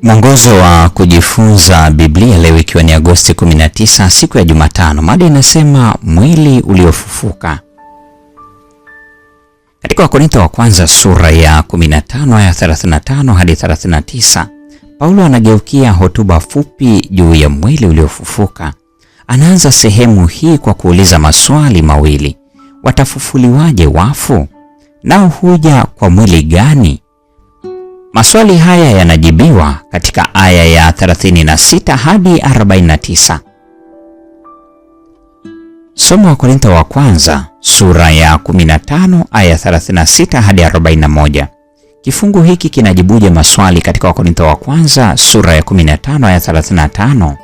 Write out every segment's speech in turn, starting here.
Mwongozo wa kujifunza Biblia leo ikiwa ni Agosti 19 siku ya Jumatano. Mada inasema mwili uliofufuka. Katika Wakorintho wa kwanza sura ya 15 aya 35 hadi 39, Paulo anageukia hotuba fupi juu ya mwili uliofufuka. Anaanza sehemu hii kwa kuuliza maswali mawili. Watafufuliwaje wafu? Nao huja kwa mwili gani? Maswali haya yanajibiwa katika aya ya 36 hadi 49. Soma Wakorintho wa kwanza sura ya 15 aya 36 hadi 41. Kifungu hiki kinajibuje maswali katika Wakorintho wa kwanza sura ya 15 aya 35?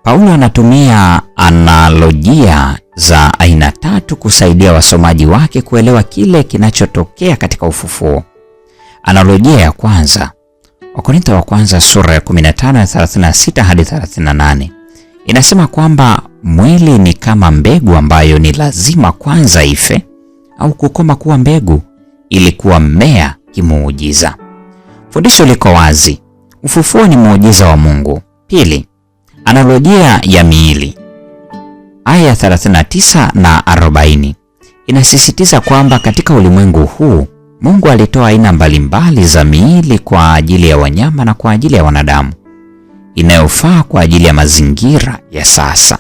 Paulo anatumia analojia za aina tatu kusaidia wasomaji wake kuelewa kile kinachotokea katika ufufuo. Analojia ya kwanza, Wakorintho wa kwanza sura ya 15 ya 36 hadi 38, inasema kwamba mwili ni kama mbegu ambayo ni lazima kwanza ife au kukoma kuwa mbegu ili kuwa mmea kimuujiza. Fundisho liko wazi. Ufufuo ni muujiza wa Mungu. Pili, analojia ya miili. Aya 39 na 40 inasisitiza kwamba katika ulimwengu huu Mungu alitoa aina mbalimbali za miili kwa ajili ya wanyama na kwa ajili ya wanadamu, inayofaa kwa ajili ya mazingira ya sasa.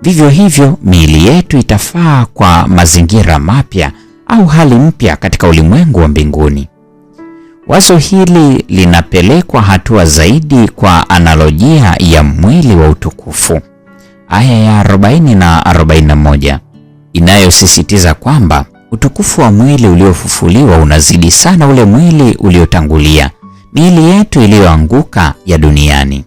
Vivyo hivyo, miili yetu itafaa kwa mazingira mapya au hali mpya katika ulimwengu wa mbinguni. Wazo hili linapelekwa hatua zaidi kwa analojia ya mwili wa utukufu. Aya ya 40 na 41 inayosisitiza kwamba utukufu wa mwili uliofufuliwa unazidi sana ule mwili uliotangulia, miili yetu iliyoanguka ya duniani.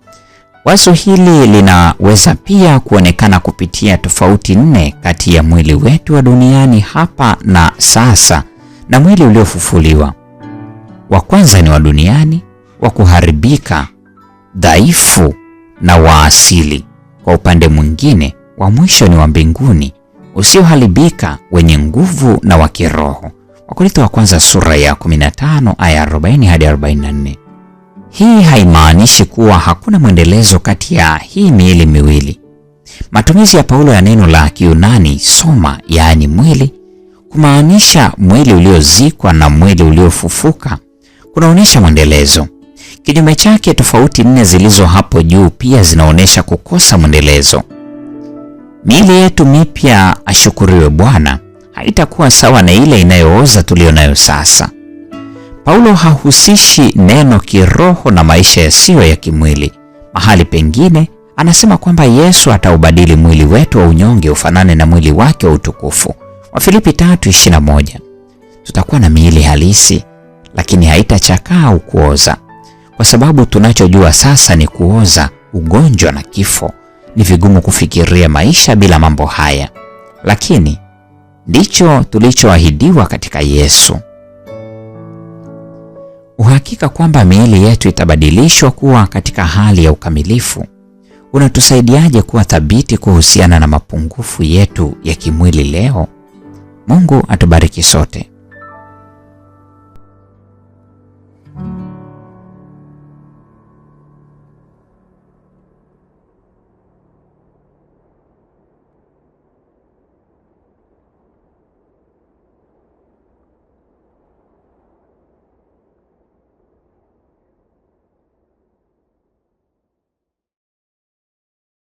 Wazo hili linaweza pia kuonekana kupitia tofauti 4 kati ya mwili wetu wa duniani hapa na sasa na mwili uliofufuliwa. Wa kwanza ni wa duniani, wa kuharibika, dhaifu na wa asili. Kwa upande mwingine, wa mwisho ni wa mbinguni, usioharibika, wenye nguvu na wa kiroho. Wakorintho wa kwanza sura ya 15 aya 40 hadi 44. Hii haimaanishi kuwa hakuna mwendelezo kati ya hii miili miwili. Matumizi ya Paulo ya neno la Kiyunani soma, yaani mwili, kumaanisha mwili uliozikwa na mwili uliofufuka, kunaonyesha mwendelezo. Kinyume chake, tofauti 4 zilizo hapo juu pia zinaonyesha kukosa mwendelezo. Miili yetu mipya, ashukuriwe Bwana, haitakuwa sawa na ile inayooza tulionayo sasa. Paulo hahusishi neno kiroho na maisha yasiyo ya kimwili. Mahali pengine anasema kwamba Yesu ataubadili mwili wetu wa unyonge ufanane na mwili wake wa utukufu. Wafilipi 3:21. Tutakuwa na miili halisi, lakini haitachakaa au kuoza. Kwa sababu tunachojua sasa ni kuoza, ugonjwa na kifo. Ni vigumu kufikiria maisha bila mambo haya, lakini ndicho tulichoahidiwa katika Yesu. Uhakika kwamba miili yetu itabadilishwa kuwa katika hali ya ukamilifu unatusaidiaje kuwa thabiti kuhusiana na mapungufu yetu ya kimwili leo? Mungu atubariki sote.